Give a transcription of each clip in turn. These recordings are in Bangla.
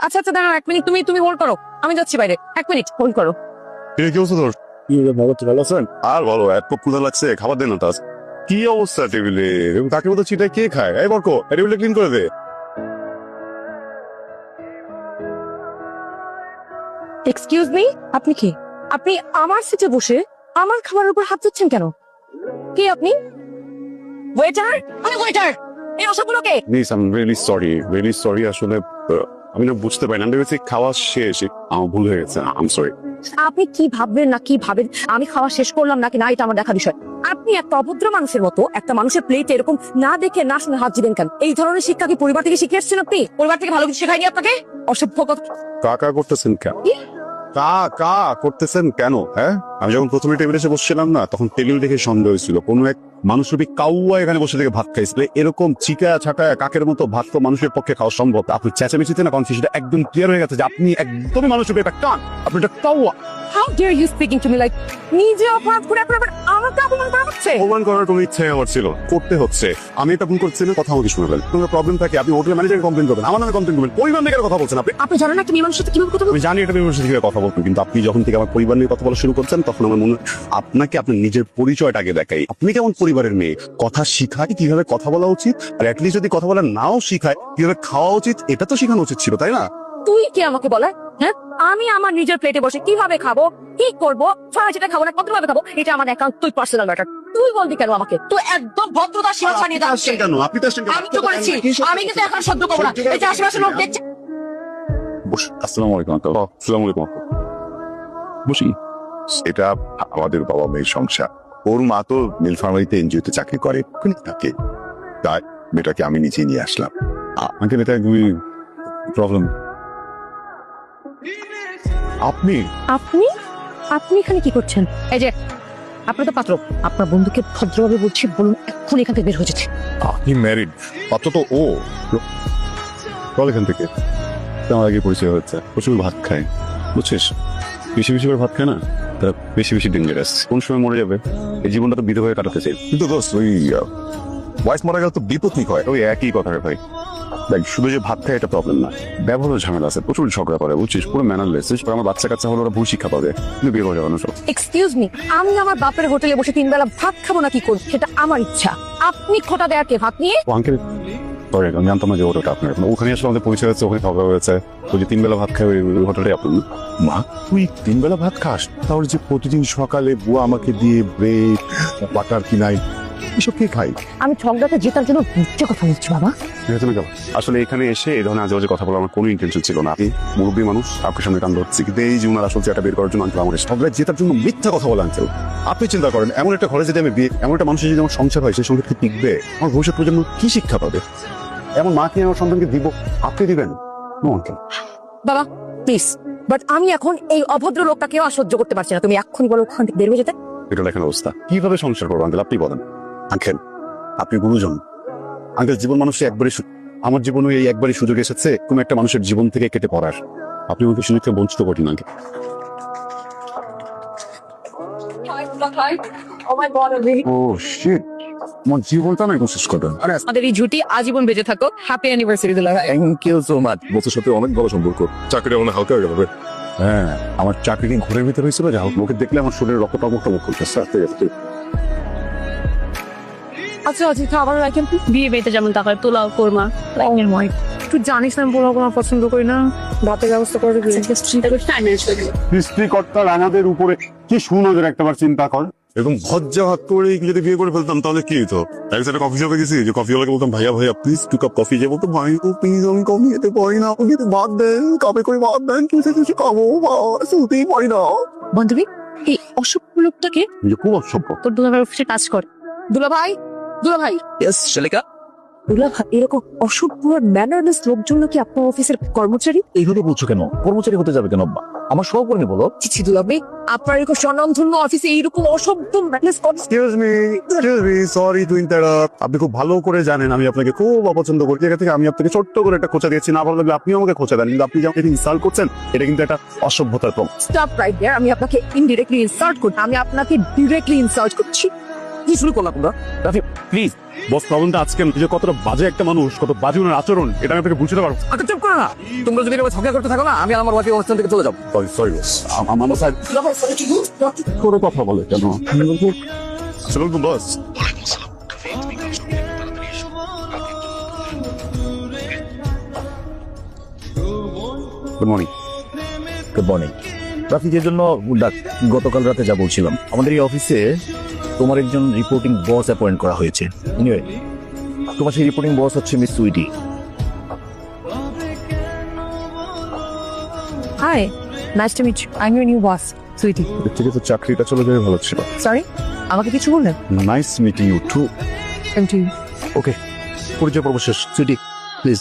আচ্ছা আচ্ছা দাঁড়াও 1 মিনিট, তুমি হোল্ড করো, আমি যাচ্ছি বাইরে। 1 মিনিট হোল্ড করো। কি অবস্থা তোর? ভালো আছেন? আর বলো, এত ক্ষুধা লাগছে, খাবার দেন না তাজ। কি অবস্থা টেবিলে? তাকে মতো চিটায় কে খায়? এই বরকো, টেবিলটা ক্লিন করে দে। এক্সকিউজ মি, আপনি কি? আপনি আমার সিটে বসে আমার খাবারের উপর হাত দিচ্ছেন কেন? কে আপনি? ওয়েটার? আরে ওয়েটার, এই অসবগুলো কে? Please, I am really sorry. আসলে আমি না বুঝতে পারি না, আমি ভেবেছি খাওয়া শেষ, আমার ভুল হয়ে গেছে। I am sorry. আপনি কি ভাববেন না কি ভাবেন আমি খাওয়া শেষ করলাম নাকি না এটা আমার দেখা বিষয়। আপনি একটা অভদ্র মানুষের মতো একটা মানুষের প্লেটে এরকম না দেখে না শুনে হাত দিবেন কেন? এই ধরনের শিক্ষা কি পরিবার থেকে শিখে এসেছেন আপনি? পরিবার থেকে ভালো কিছু শেখায়নি আপনাকে? অসভ্য কথা। কাকা করতেছেন কেন? কা করতেছেন কেন? হ্যাঁ, আমি যখন প্রথমে টেবিলে এসে বসছিলাম না, তখন টেবিল দেখে সন্দেহ হয়েছিল কোনো এক মানুষরূপী কাউয়া এখানে বসে থেকে ভাত খাইছিল। এরকম চিকা ছাটায় কাকের মতো ভাত তো মানুষের পক্ষে খাওয়া সম্ভব। আপনি চেঁচামেচিতে না কনফিউশনটা একদম ক্লিয়ার হয়ে গেছে যে আপনি একদমই মানুষরূপী একটা কান, আপনি একটা কাউয়া। How dare you speaking to me like নিজে অপরাধ করে এখন আবার আমাকে অপমান করা হচ্ছে? অপমান করার কোনো ইচ্ছে আমার ছিল, করতে হচ্ছে। আমি এটা ভুল করছি না, কথা আমাকে শুনবেন। কোনো প্রবলেম থাকে আপনি হোটেল ম্যানেজারকে কমপ্লেন করবেন, আমার নামে কমপ্লেন করবেন। পরিবার নিয়ে কথা বলছেন আপনি। আপনি জানেন না তুমি মানুষের সাথে কিভাবে কথা বলবেন? আমি জানি এটা বিমর্ষ থেকে কথা বলবেন, কিন্তু আপনি যখন থেকে আমার পরিবার নিয়ে কথা বলা শুরু করছেন, তখন আমার মনে হয় আপনাকে আপনার নিজের পরিচয়টা আগে দেখাই। আপনি কেমন পরিবারের মেয়ে, কথা শিখায় কিভাবে কথা বলা উচিত, আর অ্যাটলিস্ট যদি কথা বলা নাও শিখায় কিভাবে খাওয়া উচিত, এটা তো শেখানো উচিত ছিল, তাই না? তুই কি আমাকে বলা? হ্যাঁ, আমি আমার নিজের প্লেটে বসে কিভাবে খাবো, কি করবো, সবাই যেটা খাবো না কতভাবে খাবো, এটা আমার একান্তই পার্সোনাল ম্যাটার। তুই বলবি কেন আমাকে? তুই একদম ভদ্রতার সীমা ছাড়িয়ে যাচ্ছিস কেন? আপনি তো আসছেন কেন? আমি তো করেছি, আমি কিন্তু এখন সহ্য করবো না। এই যে আশেপাশে লোক দেখছে। বস। আসসালামু আলাইকুম আঙ্কেল। আসসালামু আলাইকুম। বসি। এটা আমাদের বাবা মেয়ের সংসার। ওর মা তো মিল ফার্মারিতে এনজিওতে চাকরি করে, ওখানে থাকে। তাই মেয়েটাকে আমি নিচে নিয়ে আসলাম। আঙ্কেল, এটা একদমই প্রবলেম। আপনি আপনি আপনি এখানে কি করছেন? এই যে আপনার তো পাত্র, আপনার বন্ধুকে ভদ্রভাবে বলছি, বলুন এখন এখান থেকে বের হয়ে যেতে। আপনি ম্যারিড, পাত্র তো ও। চল এখান থেকে। আমার আগে পরিচয় হচ্ছে, প্রচুর ভাত খায়, বুঝছিস? বেশি বেশি করে ভাত খায় না, তারা বেশি বেশি ডেঞ্জারাস। কোন সময় মরে যাবে, এই জীবনটা তো বিধবা হয়ে কাটাতে চাই। কিন্তু দোস্ত, ওই ওয়াইফ মারা গেল তো বিপদ কি হয়? ওই একই কথা রে ভাই। দেখ, শুধু যে ভাত খায় এটা প্রবলেম না, ব্যবহারও ঝামেলা আছে, প্রচুর ঝগড়া করে, বুঝছিস? পুরো ম্যানারলেস। আমার বাচ্চা কাচ্চা হলে ওরা ভুল শিক্ষা পাবে, কিন্তু বিয়ে হয়ে যাবে না সব। এক্সকিউজ মি, আমি আমার বাপের হোটেলে বসে 3 বেলা ভাত খাবো না কি করব, সেটা আমার ইচ্ছা। আপনি খোটা দেয়ার কে ভাত নিয়ে? ও আঙ্কেল, সরি, আমি জানতাম না যে ওটা আপনার। ওখানে আসলে আমাদের পরিচয় হচ্ছে, ওখানে খাওয়া হয়েছে। ওই যে 3 বেলা ভাত খায় ওই হোটেলটাই আপনার। মা, তুই 3 বেলা ভাত খাস? তাহলে যে প্রতিদিন সকালে বুয়া আমাকে দিয়ে ব্রেড বাটার কিনাই, এসব কে খাই? আমি ঝগড়াতে জেতার জন্য মিথ্যে কথা বলছি বাবা। আসলে এখানে এসে এই ধরনের আজে বাজে কথা বলার আমার কোনো ইন্টেনশন ছিল না। আপনি মুরব্বী মানুষ, আপনার সামনে কান্দ হচ্ছে, কিন্তু এই যে উনার আসল চেহারা বের করার জন্য আঙ্কেল আমার ঝগড়ায় জেতার জন্য মিথ্যা কথা বলা। আঙ্কেল, আপনি চিন্তা করেন, এমন একটা ঘরে যদি আমি বিয়ে, এমন একটা মানুষের যদি আমার সংসার হয়, সেই সংসার কি টিকবে? আমার ভবিষ্যৎ প্রজন্ম কি শিক্ষা পাবে? এমন মাকে আমার সন্তানকে দিব, আপনি দিবেন? No uncle. বাবা প্লিজ, বাট আমি এখন এই অভদ্র লোকটাকেও আর সহ্য করতে পারছি না। তুমি এক্ষুনি বলো ওখান থেকে বের হয়ে যেতে। এটা দেখেন অবস্থা, কিভাবে সংসার করবো আঙ্কেল আপনি বলেন। আঙ্কেল, আপনি গুরুজন। আঙ্কেল, জীবন মানুষের একবারই, আমার জীবনে এই একবারই সুযোগ এসেছে কোন একটা মানুষের জীবন থেকে কেটে পড়ার। আপনি আমাকে সুযোগকে বঞ্চিত করেন আঙ্কেল। ও শিট, আমার জীবনটা না কোশিশ করবেন। আরে আমাদের এই জুটি আজীবন বেঁচে থাকো। হ্যাপি অ্যানিভার্সারি দুলা ভাই। Thank you so much. বছর সাথে অনেক ভালো সম্পর্ক, চাকরিটা অনেক হালকা হয়ে গেল। হ্যাঁ, আমার চাকরি ঘরের ভিতরে হয়েছিল, যা হোক লোকে দেখলে আমার শরীরের রক্ত টমক টমক করতেছে। আচ্ছা আচ্ছা, খাবার রাখেন। বিয়ে বেতে যেমন টাকার পোলাও কোরমা লাইনের মই। তুই জানিস না পোলাও কোনো পছন্দ করি না, ভাতের ব্যবস্থা করে দিবি। সৃষ্টিকর্তার রাঙাদের উপরে কি সুনজর একটাবার চিন্তা কর। এরকম ভজ্জা হাত করে যদি বিয়ে করে ফেলতাম তাহলে কি হতো? এক সাইডে কফি শপে গেছি, যে কফি ওয়ালাকে বলতাম ভাইয়া ভাইয়া প্লিজ 2 কাপ কফি, যে বলতো ভাই প্লিজ আমি কফি খেতে পারি না, আমাকে ভাত দেন, কাপে করে ভাত দেন, কিছু খাবো, শুতেই পারি না। বান্ধবী, এই অসভ্য লোকটাকে খুব অসভ্য। তোর দুলাভাইয়ের অফিসে কাজ করে। দুলা ভাই, দুলা ভাই, ইয়েস শালিকা, দুলা ভাই, এরকম অসভ্য ম্যানারলেস লোকজন কি আপনার অফিসের কর্মচারী? এইভাবে বলছো কেন? কর্মচারী হতে যাবে কেন? আমার সহকর্মী বলো। চিচি দুলা ভাই, আপনার এরকম স্বনামধন্য অফিসে এইরকম অসভ্য mannerless excuse me, sorry to interrupt. আপনি খুব ভালো করে জানেন আমি আপনাকে খুব অপছন্দ করি। এখান থেকে আমি আপনাকে ছোট্ট করে একটা খোঁচা দিয়েছি, না ভালো লাগলে আপনিও আমাকে খোঁচা দেন, কিন্তু আপনি যেমন ইনসাল্ট করছেন, এটা কিন্তু একটা অসভ্যতার প্রমাণ। স্টপ রাইট দেয়ার। আমি আপনাকে ইনডিরেক্টলি ইনসাল্ট করছি, আমি আপনাকে ডিরেক্টলি ইনসাল্ট করছি। কি শুরু করলাম তোমরা? রাফি প্লিজ। বস প্রবলেমটা আজকে যে কতটা বাজে একটা মানুষ, কত বাজে ওনার আচরণ, এটা আমি আপনাকে বুঝতে পারবো। আচ্ছা চুপ করো না। তোমরা যদি এভাবে ঝগড়া করতে থাকো না, আমি আর আমার ওয়াইফ অনুষ্ঠান থেকে চলে যাবো। সরি বস, আমার স্যার করে কথা বলে কেন? আসসালামু boss. Good morning. Good morning. Rafi, যে জন্য গতকাল রাতে যা বলছিলাম, আমাদের এই অফিসে তোমার একজন রিপোর্টিং বস অ্যাপয়েন্ট করা হয়েছে। এনিওয়ে, তোমার সেই রিপোর্টিং বস হচ্ছে miss Sweetie. Hi, nice to meet you. I am your new boss, Sweetie. এর থেকে তো চাকরিটা চলে যাবে ভালো ছিল। সরি, আমাকে কিছু বললেন? Nice meeting you too. Thank you. Okay, পরিচয় পর্ব শেষ। Sweetie please.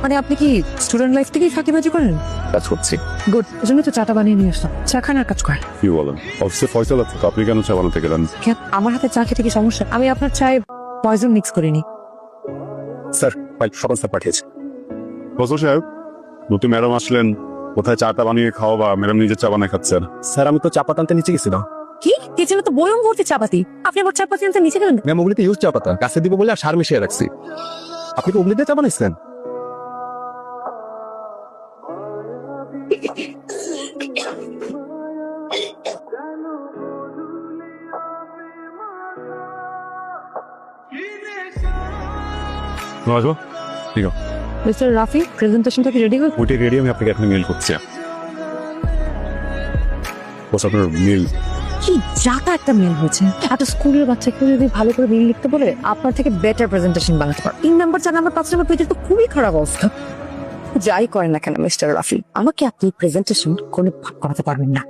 মানে আপনি কি স্টুডেন্ট লাইফ থেকেই ফাঁকিবাজি করেন? কাজ করছি। গুড, এজন্য তো চাটা বানিয়ে নিয়ে আসলাম। চা খান আর কাজ করেন। কি বলেন? অফিসে ফয়সাল আছে, আপনি কেন চা বানাতে গেলেন? কেন? আমার হাতে চা খেতে কি সমস্যা? আমি আপনার চায়ে পয়জন মিক্স করিনি। স্যার, ফাইল সকাল স্যার পাঠিয়েছে। ফজল সাহেব, নতুন ম্যাডাম আসলেন, কোথায় চাটা বানিয়ে খাওয়া বা ম্যাডাম নিজের চা বানিয়ে খাচ্ছেন? স্যার, আমি তো চা পাতা আনতে নিচে গেছিলাম। কি? কিচেনে তো বয়ম ভর্তি চাপাতি, আপনি আবার চাপাতি আনতে নিচে গেলেন? ম্যাম, ওগুলিতে ইউজ চা পাতা গাছে দিব বলে আর সার মিশিয়ে রাখছি। আপনি তো ওগুলিতে চা বানাইছেন? আসবো? ঠিক আছে, মিস্টার রাফি, প্রেজেন্টেশনটা কি রেডি হয়ে? ওইটা রেডি, আমি আপনাকে এখন মেল করছি। বস, আপনার মেল। কি যাতা একটা মেল হয়েছে। একটা স্কুলের বাচ্চাকে যদি ভালো করে মেল লিখতে বলে, আপনার থেকে বেটার প্রেজেন্টেশন বানাতে পারে। 3 নাম্বার 4 নাম্বার 5 নাম্বার পেজে তো খুবই খারাপ অবস্থা। যাই করেন না কেন মিস্টার রাফি, আমাকে আপনি প্রেজেন্টেশন কোনো ভাগ করাতে পারবেন না।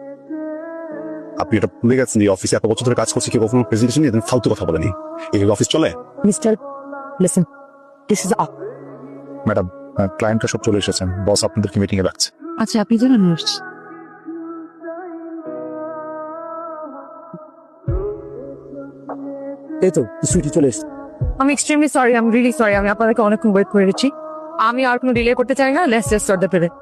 আপনি এটা ভুলে গেছেন যে অফিসে এত বছর ধরে কাজ করছি, কেউ কখনো প্রেজেন্টেশন নিয়ে ফালতু কথা বলেনি। এইভাবে অফিস চলে? Mister, listen, this is up. Madam, ক্লায়েন্টরা সব চলে এসেছেন। বস আপনাদেরকে মিটিং এ রাখছে। আচ্ছা, আপনি জানেন নার্স? এই তো সুইটি চলে এসেছে। আমি extremely sorry, I am really sorry. আমি আপনাদেরকে অনেকক্ষণ ওয়েট করে রেখেছি। আমি আর কোনো ডিলে করতে চাই না। Let's just start the present.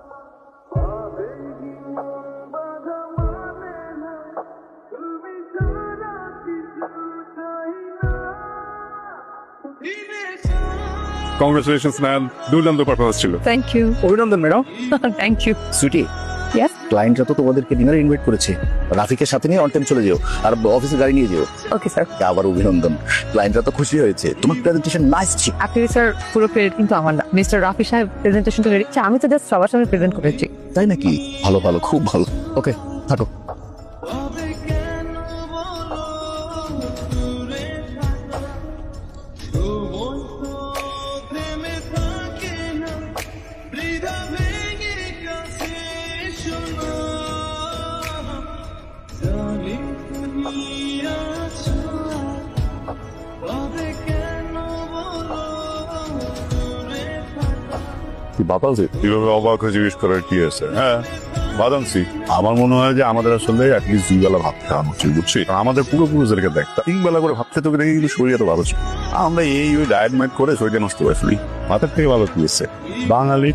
Congratulations ma'am, দুর্দান্ত পারফরমেন্স ছিল। Thank you. অভিনন্দন madam. Thank you. Sweetie, yes, ক্লায়েন্টরা তো তোমাদেরকে ডিনারে ইনভাইট করেছে। রাফিকে সাথে নিয়ে অন টাইম চলে যেও, আর অফিসে গাড়ি নিয়ে যেও। Okay sir. আবার অভিনন্দন, ক্লায়েন্টরা তো খুশি হয়েছে। তোমার প্রেজেন্টেশন নাইস ছিল। অ্যাকচুয়ালি স্যার, পুরো ক্রেডিট কিন্তু আমার না। মিস্টার রাফি সাহেব প্রেজেন্টেশনটা রেডি। আমি তো জাস্ট সবার সামনে প্রেজেন্ট করেছি। তাই নাকি? ভালো ভালো, খুব ভালো। ওকে, থাকো। কিভাবে অবাক হয়ে জিজ্ঞেস করার কি আছে? হ্যাঁ, বাদামসি। আমার মনে হয় যে আমাদের আসলে অ্যাটলিস্ট 2 বেলা ভাত খাওয়ানো উচিত, বুঝছি? আমাদের পূর্বপুরুষদেরকে দেখতে 3 বেলা করে ভাত খেতে দেখে কিন্তু শরীর এত ভালো ছিল। আমরা এই ওই ডায়েট মাইট করে শরীরটা নষ্ট করে ফেলি। মাথার থেকে ভালো কি এসছে বাঙালি।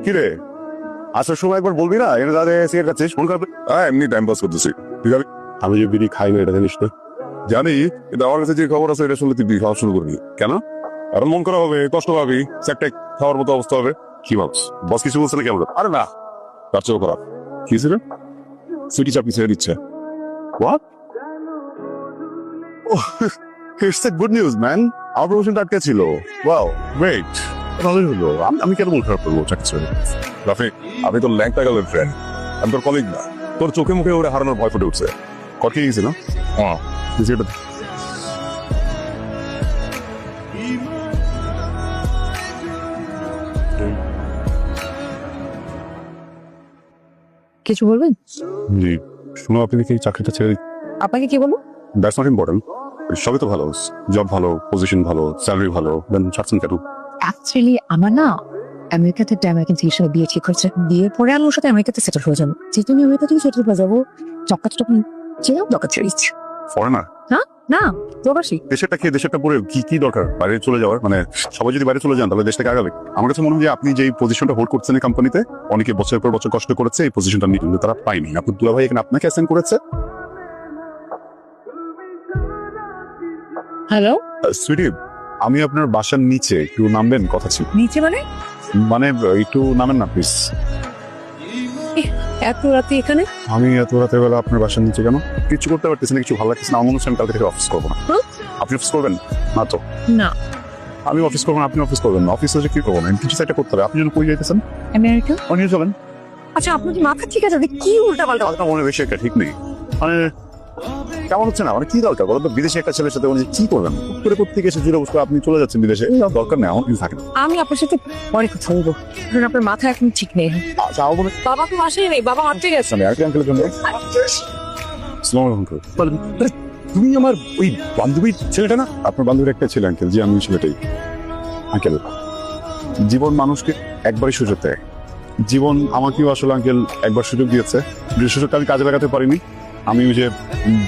কিরে, আসার সময় একবার বলবি না এনে দাদা সিগারেট খাচ্ছিস? মন খারাপ? এমনি টাইম পাস করতেছি। ঠিক আছে, আমি যে বিড়ি খাই না এটা জানিস না? জানি, কিন্তু আমার কাছে যে খবর আছে এটা শুনলে তুই বিড়ি খাওয়া শুরু করবি কেন? কারণ মন খারাপ হবে, কষ্ট পাবি, স্যাকটাক খাওয়ার মতো অবস্থা হবে। কি ভাবছ? বস কিছু বলছে না কেমন? আরে না, তার চেয়েও খারাপ। কি ছিল? সুইটি চাপি ছেড়ে দিচ্ছে। What? Oh, it's a good news man. আমার প্রমোশনটা আটকে ছিল। Wow, great. ভালোই হলো। আমি কেন মন খারাপ করবো? চাকরি ছেড়ে রাফি, আমি তোর ল্যাংটা গেলের ফ্রেন্ড, আমি তোর কলিগ না। তোর চোখে মুখে ওরে হারানোর ভয় ফুটে উঠছে। কটকে গেছি না? হ্যাঁ, কিছু বলবেন? জি, শুনো, আপনি কি চাকরিটা ছেড়ে দিন? আপনাকে কি বলবো? That's not important. সবই তো ভালো, জব ভালো, পজিশন ভালো, স্যালারি ভালো, দেন ছাড়ছেন কেন? অ্যাকচুয়ালি আমার না আমেরিকাতে একটা আমেরিকান ছেলের সাথে বিয়ে ঠিক হয়েছে। বিয়ের পরে আমি ওর সাথে আমেরিকাতে সেটেল হয়ে যাবো। যেহেতু আমি আমেরিকা থেকে সেটেল হয়ে যাবো, চক্কাটা তখন চেয়েও দরকার ছেড়ে দিচ্ছি। ফরেনার না প্রবাসী। দেশেরটা খেয়ে দেশেরটা পরে কি কি দরকার বাইরে চলে যাওয়ার? মানে সবাই যদি বাইরে চলে যান তাহলে দেশটাকে আগাবে। আমার কাছে মনে হয় যে আপনি যে পজিশনটা হোল্ড করছেন এই কোম্পানিতে, অনেকে বছরের পর বছর কষ্ট করেছে এই পজিশনটা নিয়ে, কিন্তু তারা পায়নি। আপনার দুলাভাই এখানে আপনাকে অ্যাসাইন করেছে। হ্যালো, সুইটি, আমি আপনার বাসার নিচে একটু নামবেন, কথা ছিল। নিচে মানে? মানে একটু নামেন না প্লিজ। এত রাতে এখানে? আমি এত রাতের বেলা আপনার বাসার নিচে কেন? কিছু করতে পারতেছি না, কিছু ভালো লাগতেছে না। আমার মনে হচ্ছে আমি কালকে থেকে অফিস করবো না। আপনি অফিস করবেন না? তো না আমি অফিস করবো না, আপনি অফিস করবেন না। অফিসে যে কি করবো না, কিছু একটা করতে হবে। আপনি যদি কই যাইতেছেন আমেরিকা। নিয়ে চলেন। আচ্ছা আপনার কি মাথা ঠিক আছে? আপনি কি উল্টা পাল্টা কথা? আপনার মনে বেশি একটা ঠিক নেই। মানে কেমন হচ্ছে না? মানে কি দরকার বলো তো? বিদেশে একটা ছেলের সাথে উনি কি করবেন? করে করতে এসে জুড়ে বসে আপনি চলে যাচ্ছেন বিদেশে, এর দরকার নেই। আমার কিছু থাকে না। আমি আপনার সাথে পরে কথা বলবো, কারণ আপনার মাথা এখন ঠিক নেই। আচ্ছা আমার মনে বাবা তো বাসায় নেই, বাবা মারতে গেছে। হয় আরেকটা আঙ্কেলের জন্য। আসসালামু আলাইকুম আঙ্কেল। আরে, তুমি আমার ওই বান্ধবীর ছেলেটা না? আপনার বান্ধবীর একটা ছেলে আঙ্কেল। জি আমি ছেলেটাই আঙ্কেল। জীবন মানুষকে একবারই সুযোগ দেয়। জীবন আমাকেও আসলে আঙ্কেল একবার সুযোগ দিয়েছে, যে সুযোগটা আমি কাজে লাগাতে পারিনি। আমি ওই যে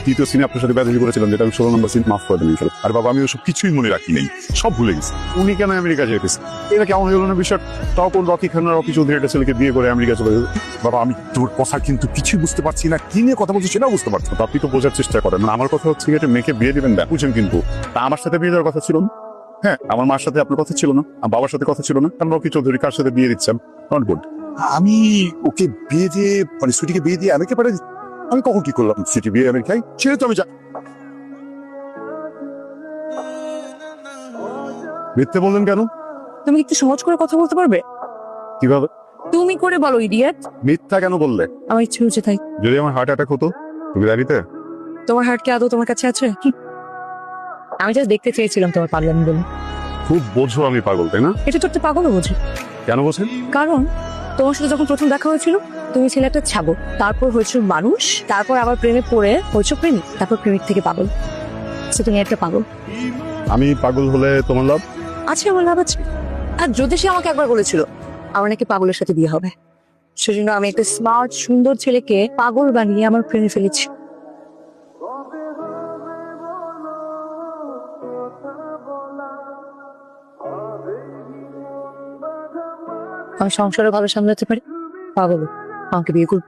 দ্বিতীয় সিনে আপনার সাথে ব্যাধি করেছিলাম, যেটা আমি 16 নম্বর সিন মাফ করে দিলাম। আর বাবা আমি ওসব কিছুই মনে রাখি নাই, সব ভুলে গেছি। উনি কেন আমেরিকা যেতেছে এটা কেমন হলো না বিষয়? তখন রকি খান রকি চৌধুরী একটা ছেলেকে বিয়ে করে আমেরিকা চলে গেল। বাবা আমি তোর কথা কিন্তু কিছুই বুঝতে পারছি না, কি নিয়ে কথা বলছিস সেটাও বুঝতে পারছি না। তো আপনি তো বোঝার চেষ্টা করেন। মানে আমার কথা হচ্ছে এটা মেয়েকে বিয়ে দিবেন না বুঝছেন, কিন্তু তা আমার সাথে বিয়ে দেওয়ার কথা ছিল না। হ্যাঁ আমার মার সাথে আপনার কথা ছিল না, আমার বাবার সাথে কথা ছিল না, কারণ রকি চৌধুরী কার সাথে বিয়ে দিচ্ছেন নট গুড। আমি ওকে বিয়ে দিয়ে মানে সুইটিকে বিয়ে দিয়ে আমেরিকা পাঠিয়ে দিচ্ছি। আমি কখন কি করলাম? সিটি বিয়ে আমেরিকায় ছেড়ে তো আমি মিথ্যে বললেন কেন? তুমি একটু সহজ করে কথা বলতে পারবে? কিভাবে? তুমি করে বলো ইডিয়েট। মিথ্যা কেন বললে? আমার ইচ্ছে হচ্ছে তাই। যদি আমার হার্ট অ্যাটাক হতো তুমি দাঁড়িতে? তোমার হার্ট কি আদৌ তোমার কাছে আছে? আমি জাস্ট দেখতে চেয়েছিলাম তোমার পাগলামি বলে। খুব বোঝো আমি পাগল, তাই না? এটা তো একটা পাগলও বোঝে। কেন বোঝেন? কারণ তোমার সাথে যখন প্রথম দেখা হয়েছিল তুমি ছিলে একটা ছাগল, তারপর হয়েছিল মানুষ, তারপর আবার প্রেমে পড়ে হয়েছো প্রেমিক, তারপর প্রেমিক থেকে পাগল। সে তুমি একটা পাগল। আমি পাগল হলে তোমার লাভ? আছে, আমার লাভ আছে। আর যদি সে আমাকে একবার বলেছিল আমার নাকি পাগলের সাথে বিয়ে হবে, সেজন্য আমি একটা স্মার্ট সুন্দর ছেলেকে পাগল বানিয়ে আমার প্রেমে ফেলেছি। আমি সংসারে ভালো সামলাতে পারি, পাগল আমাকে বিয়ে করবে।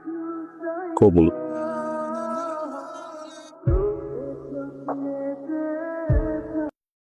কবুল।